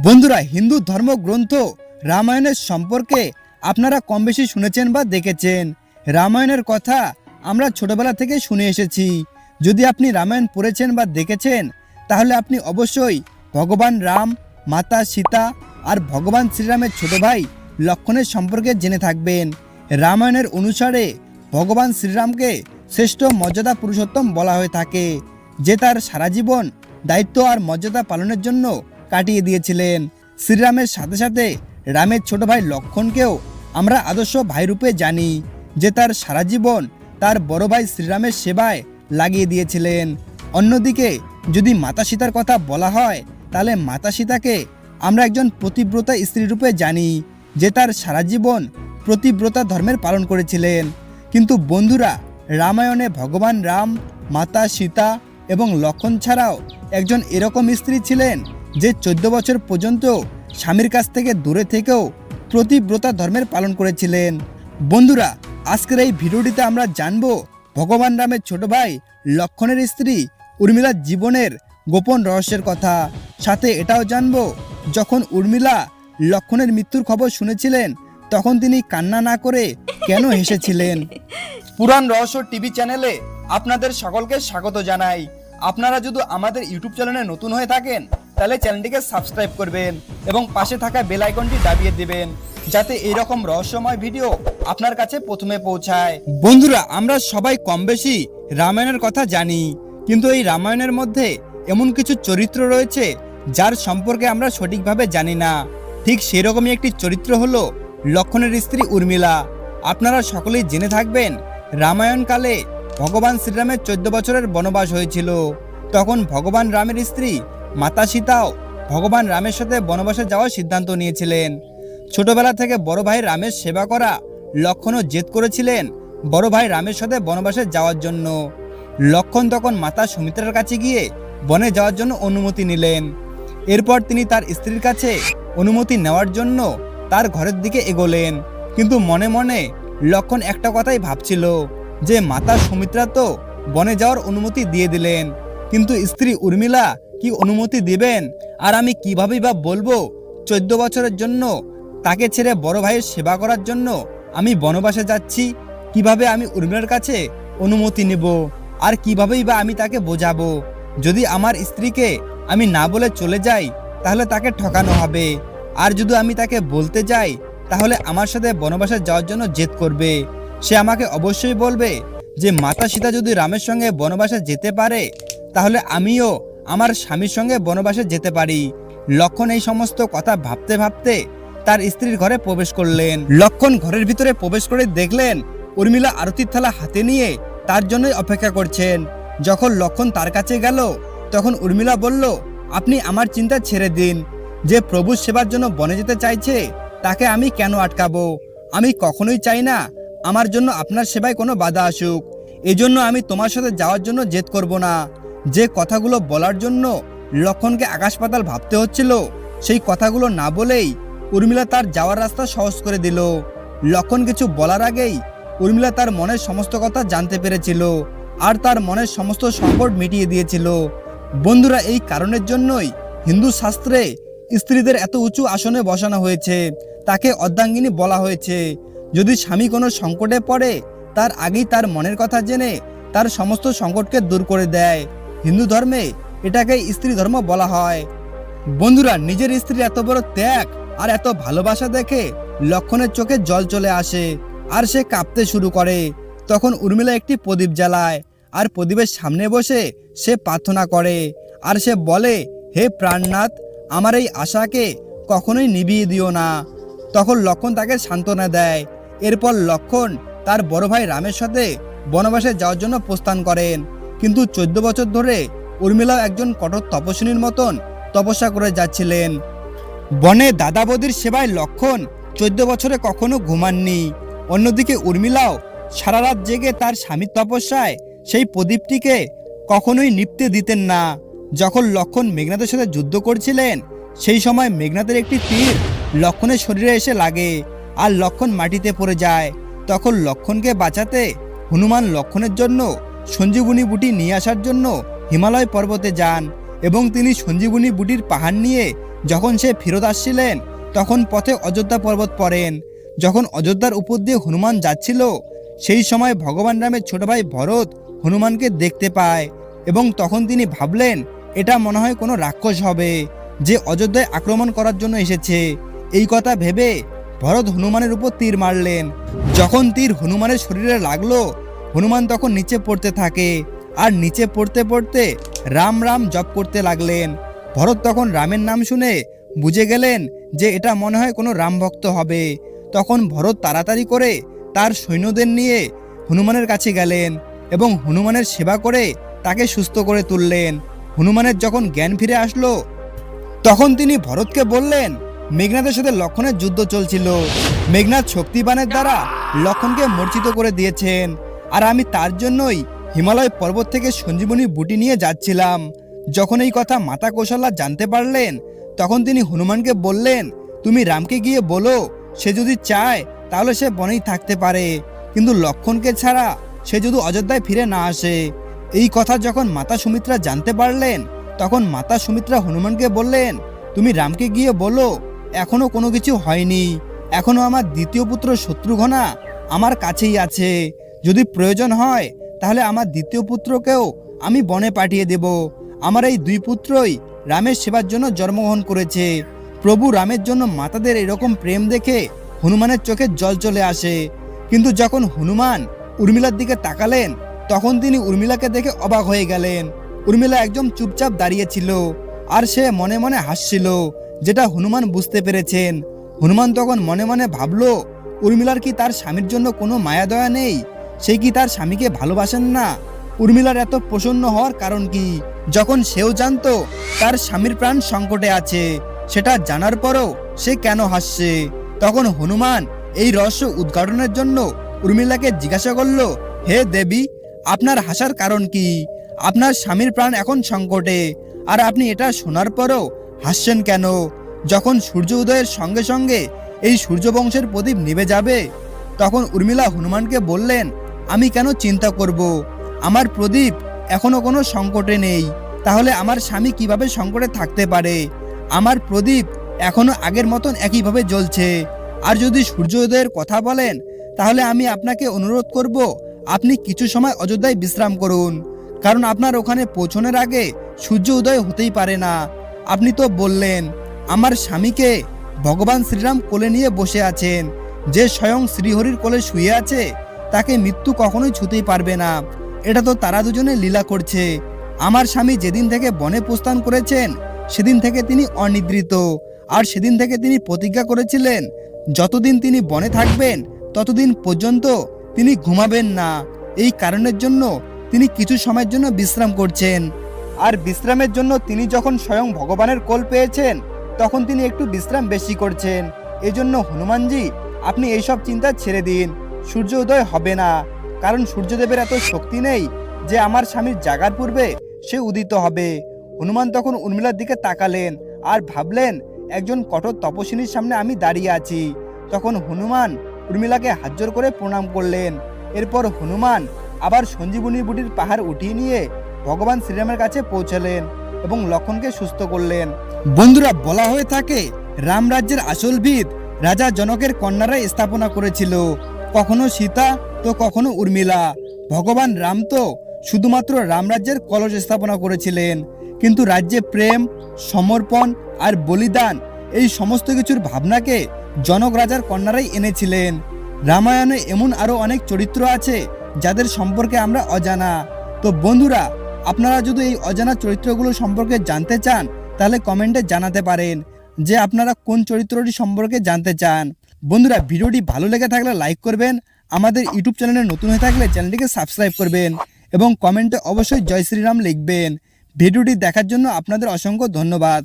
বন্ধুরা, হিন্দু ধর্মগ্রন্থ রামায়ণের সম্পর্কে আপনারা কম বেশি শুনেছেন বা দেখেছেন। রামায়ণের কথা আমরা ছোটবেলা থেকে শুনে এসেছি। যদি আপনি রামায়ণ পড়েছেন বা দেখেছেন, তাহলে আপনি অবশ্যই ভগবান রাম, মাতা সীতা আর ভগবান শ্রীরামের ছোট ভাই লক্ষণের সম্পর্কে জেনে থাকবেন। রামায়ণের অনুসারে ভগবান শ্রীরামকে শ্রেষ্ঠ মর্যাদা পুরুষোত্তম বলা হয়ে থাকে, যে তার সারা জীবন দায়িত্ব আর মর্যাদা পালনের জন্য কাটিয়ে দিয়েছিলেন। শ্রীরামের সাথে সাথে রামের ছোট ভাই লক্ষণকেও আমরা আদর্শ ভাইরূপে জানি, যে তার সারা জীবন তার বড় ভাই শ্রীরামের সেবায় লাগিয়ে দিয়েছিলেন। অন্যদিকে যদি মাতা সীতার কথা বলা হয়, তাহলে মাতা সীতাকে আমরা একজন পতিব্রতা স্ত্রী রূপে জানি, যে তার সারা জীবন প্রতিব্রতা ধর্মের পালন করেছিলেন। কিন্তু বন্ধুরা, রামায়ণে ভগবান রাম, মাতা সীতা এবং লক্ষণ ছাড়াও একজন এরকম স্ত্রী ছিলেন, যে 14 বছর পর্যন্ত স্বামীর কাছ থেকে দূরে থেকেও প্রতিব্রতা ধর্মের পালন করেছিলেন। বন্ধুরা, আজকের এই ভিডিওটিতে আমরা জানব ভগবান রামের ছোট ভাই লক্ষণের স্ত্রী উর্মিলার জীবনের গোপন রহস্যের কথা। সাথে এটাও জানব, যখন উর্মিলা লক্ষণের মৃত্যুর খবর শুনেছিলেন, তখন তিনি কান্না না করে কেন হেসেছিলেন। পুরাণ রহস্য টিভি চ্যানেলে আপনাদের সকলকে স্বাগত জানাই। আপনারা যদি আমাদের ইউটিউব চ্যানেলে নতুন হয়ে থাকেন, তাহলে চ্যানেলটিকে সাবস্ক্রাইব করবেন এবং পাশে থাকা বেল আইকনটি দাবিয়ে দিবেন, যাতে এইরকম রহস্যময় ভিডিও আপনার কাছে প্রথমে পৌঁছায়। বন্ধুরা, আমরা সবাই কম বেশি রামায়ণের কথা জানি, কিন্তু এই রামায়ণের মধ্যে এমন কিছু চরিত্র রয়েছে যার সম্পর্কে আমরা সঠিকভাবে জানি না। ঠিক সেরকমই একটি চরিত্র হলো লক্ষণের স্ত্রী উর্মিলা। আপনারা সকলেই জেনে থাকবেন, রামায়ণকালে ভগবান শ্রীরামের 14 বছরের বনবাস হয়েছিল। তখন ভগবান রামের স্ত্রী মাতা সীতাও ভগবান রামের সাথে বনবাসে যাওয়ার সিদ্ধান্ত নিয়েছিলেন। ছোটবেলা থেকে বড় ভাই রামের সেবা করা লক্ষণও জেদ করেছিলেন বড় ভাই রামের সাথে বনবাসে যাওয়ার জন্য। লক্ষণ তখন মাতা সুমিত্রার কাছে গিয়ে বনে যাওয়ার জন্য অনুমতি নিলেন। এরপর তিনি তার স্ত্রীর কাছে অনুমতি নেওয়ার জন্য তার ঘরের দিকে এগোলেন। কিন্তু মনে মনে লক্ষণ একটা কথাই ভাবছিল, যে মাতা সুমিত্রা তো বনে যাওয়ার অনুমতি দিয়ে দিলেন, কিন্তু স্ত্রী উর্মিলা কি অনুমতি দিবেন? আর আমি কিভাবেই বা বলবো 14 বছরের জন্য তাকে ছেড়ে বড় ভাইয়ের সেবা করার জন্য আমি বনবাসে যাচ্ছি? কিভাবে আমি উর্মিলার কাছে অনুমতি নেব? আর কিভাবেই বা আমি তাকে বোঝাবো? যদি আমার স্ত্রীকে আমি না বলে চলে যাই, তাহলে তাকে ঠকানো হবে। আর যদি আমি তাকে বলতে যাই, তাহলে আমার সাথে বনবাসে যাওয়ার জন্য জেদ করবে। সে আমাকে অবশ্যই বলবে যে মাতা সীতা যদি রামের সঙ্গে বনবাসে যেতে পারে, তাহলে আমিও আমার স্বামীর সঙ্গে বনবাসে যেতে পারি। লক্ষণ এই সমস্ত কথা ভাবতে ভাবতে তার স্ত্রীর ঘরে প্রবেশ করলেন। লক্ষণ ঘরের ভিতরে প্রবেশ করে দেখলেন উর্মিলা আরতির থালা হাতে নিয়ে তার জন্যই অপেক্ষা করছেন। যখন লক্ষণ তার কাছে গেল, তখন উর্মিলা বলল, আপনি আমার চিন্তা ছেড়ে দিন। যে প্রভুর সেবার জন্য বনে যেতে চাইছে, তাকে আমি কেন আটকাবো? আমি কখনোই চাই না আমার জন্য আপনার সেবায় কোনো বাধা আসুক। এজন্য আমি তোমার সাথে যাওয়ার জন্য জেদ করব না। যে কথাগুলো বলার জন্য লক্ষণকে আকাশ পাতাল ভাবতে হচ্ছিল, সেই কথাগুলো না বলেই উর্মিলা তার যাওয়ার রাস্তা সহজ করে দিল। লক্ষণ কিছু বলার আগেই উর্মিলা তার মনের সমস্ত কথা জানতে পেরেছিল, আর তার মনের সমস্ত সংকট মিটিয়ে দিয়েছিল। বন্ধুরা, এই কারণের জন্যই হিন্দু শাস্ত্রে স্ত্রীদের এত উঁচু আসনে বসানো হয়েছে। তাকে অর্ধাঙ্গিনী বলা হয়েছে। যদি স্বামী কোনো সংকটে পড়ে, তার আগেই তার মনের কথা জেনে তার সমস্ত সংকটকে দূর করে দেয়। হিন্দু ধর্মে এটাকে স্ত্রী ধর্ম বলা হয়। বন্ধুরা, নিজের স্ত্রীর এত বড় ত্যাগ আর এত ভালোবাসা দেখে লক্ষণের চোখে জল চলে আসে, আর সে কাঁপতে শুরু করে। তখন উর্মিলা একটি প্রদীপ জ্বালায়, আর প্রদীপের সামনে বসে সে প্রার্থনা করে, আর সে বলে, হে প্রাণনাথ, আমার এই আশাকে কখনোই নিভিয়ে দিও না। তখন লক্ষণ তাকে সান্ত্বনা দেয়। এরপর লক্ষণ তার বড় ভাই রামের সাথে বনবাসে যাওয়ার জন্য প্রস্থান করেন। কিন্তু 14 বছর ধরে উর্মিলাও একজন কঠোর তপস্বিনীর মতন তপস্যা করে যাচ্ছিলেন। বনে দাদা বৌদির সেবায় লক্ষণ 14 বছরে কখনো ঘুমাননি। অন্যদিকে উর্মিলাও সারা রাত জেগে তার স্বামীর তপস্যায় সেই প্রদীপটিকে কখনোই নিভতে দিতেন না। যখন লক্ষণ মেঘনাথের সাথে যুদ্ধ করছিলেন, সেই সময় মেঘনাথের একটি তীর লক্ষণের শরীরে এসে লাগে, আর লক্ষণ মাটিতে পড়ে যায়। তখন লক্ষণকে বাঁচাতে হনুমান লক্ষণের জন্য সঞ্জীবনী বুটি নিয়ে আসার জন্য হিমালয় পর্বতে যান, এবং তিনি সঞ্জীবনী বুটির পাহাড় নিয়ে যখন সে ফেরত আসছিলেন তখন পথে অযোধ্যা পর্বত পড়েন। যখন অযোধ্যার উপর দিয়ে হনুমান যাচ্ছিল সেই সময় ভগবান রামের ছোট ভাই ভরত হনুমানকে দেখতে পায় এবং তখন তিনি ভাবলেন এটা মনে হয় কোনো রাক্ষস হবে যে অযোধ্যায় আক্রমণ করার জন্য এসেছে। এই কথা ভেবে ভরত হনুমানের উপর তীর মারলেন। যখন তীর হনুমানের শরীরে লাগলো হনুমান তখন নিচে পড়তে থাকে আর নিচে পড়তে পড়তে রাম রাম জপ করতে লাগলেন। ভরত তখন রামের নাম শুনে বুঝে গেলেন যে এটা মনে হয় কোনো রাম ভক্ত হবে। তখন ভরত তাড়াতাড়ি করে তার সৈন্যদের নিয়ে হনুমানের কাছে গেলেন এবং হনুমানের সেবা করে তাকে সুস্থ করে তুললেন। হনুমানের যখন জ্ঞান ফিরে আসলো তখন তিনি ভরতকে বললেন মেঘনাথের সাথে লক্ষণের যুদ্ধ চলছিল। মেঘনাথ শক্তিবানের দ্বারা লক্ষণকে মূর্ছিত করে দিয়েছেন আর আমি তার জন্যই হিমালয় পর্বত থেকে সঞ্জীবনী বুটি নিয়ে যাচ্ছিলাম। যখন এই কথা মাতা কৌশল্যা জানতে পারলেন তখন তিনি হনুমানকে বললেন তুমি রামকে গিয়ে বলো সে যদি চায় তাহলে সে বনেই থাকতে পারে, কিন্তু লক্ষণকে ছাড়া সে যদি অযোধ্যায় ফিরে না আসে। এই কথা যখন মাতা সুমিত্রা জানতে পারলেন তখন মাতা সুমিত্রা হনুমানকে বললেন তুমি রামকে গিয়ে বলো এখনো কোনো কিছু হয়নি, এখনো আমার দ্বিতীয় পুত্র শত্রুঘ্না আমার কাছেই আছে। যদি প্রয়োজন হয় তাহলে আমার দ্বিতীয় পুত্রকেও আমি বনে পাঠিয়ে দেব। আমার এই দুই পুত্রই রামের সেবার জন্য জন্মগ্রহণ করেছে। প্রভু রামের জন্য মাতাদের এরকম প্রেম দেখে হনুমানের চোখে জল চলে আসে। কিন্তু যখন হনুমান উর্মিলার দিকে তাকালেন তখন তিনি উর্মিলাকে দেখে অবাক হয়ে গেলেন। উর্মিলা একদম চুপচাপ দাঁড়িয়েছিল আর সে মনে মনে হাসছিল, যেটা হনুমান বুঝতে পেরেছেন। হনুমান তখন মনে মনে ভাবলো উর্মিলার কি তার স্বামীর জন্য কোনো মায়া দয়া নেই? সে কি তার স্বামীকে ভালোবাসেন না? উর্মিলার এত প্রসন্ন হওয়ার কারণ কি? যখন সেও জানতো তার স্বামীর প্রাণ সংকটে আছে, সেটা জানার পরও সে কেন হাসছে? তখন হনুমান এই রহস্য উদ্ঘাটনের জন্য উর্মিলাকে জিজ্ঞাসা করল, হে দেবী, আপনার হাসার কারণ কি? আপনার স্বামীর প্রাণ এখন সংকটে আর আপনি এটা শোনার পরও হাসছেন কেন? যখন সূর্য উদয়ের সঙ্গে সঙ্গে এই সূর্যবংশের প্রদীপ নিভে যাবে তখন উর্মিলা হনুমানকে বললেন আমি কেন চিন্তা করব? আমার প্রদীপ এখনো কোনো সংকটে নেই, তাহলে আমার স্বামী কিভাবে সংকটে থাকতে পারে? আমার প্রদীপ এখনো আগের মতন একইভাবে জ্বলছে। আর যদি সূর্য উদয়ের কথা বলেন তাহলে আমি আপনাকে অনুরোধ করব আপনি কিছু সময় অযোধ্যায় বিশ্রাম করুন, কারণ আপনার ওখানে পৌঁছানোর আগে সূর্য উদয় হতেই পারে না। আপনি তো বললেন আমার স্বামীকে ভগবান শ্রীরাম কোলে নিয়ে বসে আছেন, যে স্বয়ং শ্রীহরির কোলে শুয়ে আছে তাকে মৃত্যু কখনোই ছুতেই পারবে না। এটা তো তারা দুজনে লীলা করছে। আমার স্বামী যেদিন থেকে বনে প্রস্থান করেছেন সেদিন থেকে তিনি অনিদ্রিত, আর সেদিন থেকে তিনি প্রতিজ্ঞা করেছিলেন যতদিন তিনি বনে থাকবেন ততদিন পর্যন্ত তিনি ঘুমাবেন না। এই কারণের জন্য তিনি কিছু সময়ের জন্য বিশ্রাম করছেন। আর বিশ্রামের জন্য তিনি যখন স্বয়ং ভগবানের কোল পেয়েছেন তখন তিনি একটু বিশ্রাম বেশি করছেন। এজন্য হনুমানজি আপনি এইসব চিন্তা ছেড়ে দিন, সূর্য উদয় হবে না, কারণ সূর্যদেবের এত শক্তি নেই যে আমার স্বামীর জাগার পূর্বে সে উদিত হবে। হনুমান তখন উর্মিলার দিকে তাকালেন আর ভাবলেন একজন কঠোর তপস্বিনীর সামনে আমি দাঁড়িয়ে আছি। তখন হনুমান উর্মিলাকে হাত জোড় করে প্রণাম করলেন। এরপর হনুমান আবার সঞ্জীবনী বুটির পাহাড় উঠিয়ে নিয়ে ভগবান শ্রীরামের কাছে পৌঁছলেন এবং লক্ষণকে সুস্থ করলেন। বন্ধুরা, বলা হয়ে থাকে রাম রাজ্যের আসল ভিত রাজা জনকের কন্যারাই স্থাপনা করেছিল, কখনো সীতা তো কখনো উর্মিলা। ভগবান রাম তো শুধুমাত্র রামরাজ্যের কলস স্থাপনা করেছিলেন, কিন্তু রাজ্যে প্রেম, সমর্পণ আর বলিদান এই সমস্ত কিছুর ভাবনাকে জনক রাজার কন্যারাই এনেছিলেন। রামায়ণে এমন আরো অনেক চরিত্র আছে যাদের সম্পর্কে আমরা অজানা। তো বন্ধুরা, আপনারা যদি এই অজানা চরিত্রগুলো সম্পর্কে জানতে চান তাহলে কমেন্টে জানাতে পারেন যে আপনারা কোন চরিত্রটি সম্পর্কে জানতে চান। বন্ধুরা, ভিডিওটি ভালো লেগে থাকলে লাইক করবেন, আমাদের ইউটিউব চ্যানেলে নতুন হয়ে থাকলে চ্যানেলটিকে সাবস্ক্রাইব করবেন এবং কমেন্টে অবশ্যই জয় শ্রীরাম লিখবেন। ভিডিওটি দেখার জন্য আপনাদের অসংখ্য ধন্যবাদ।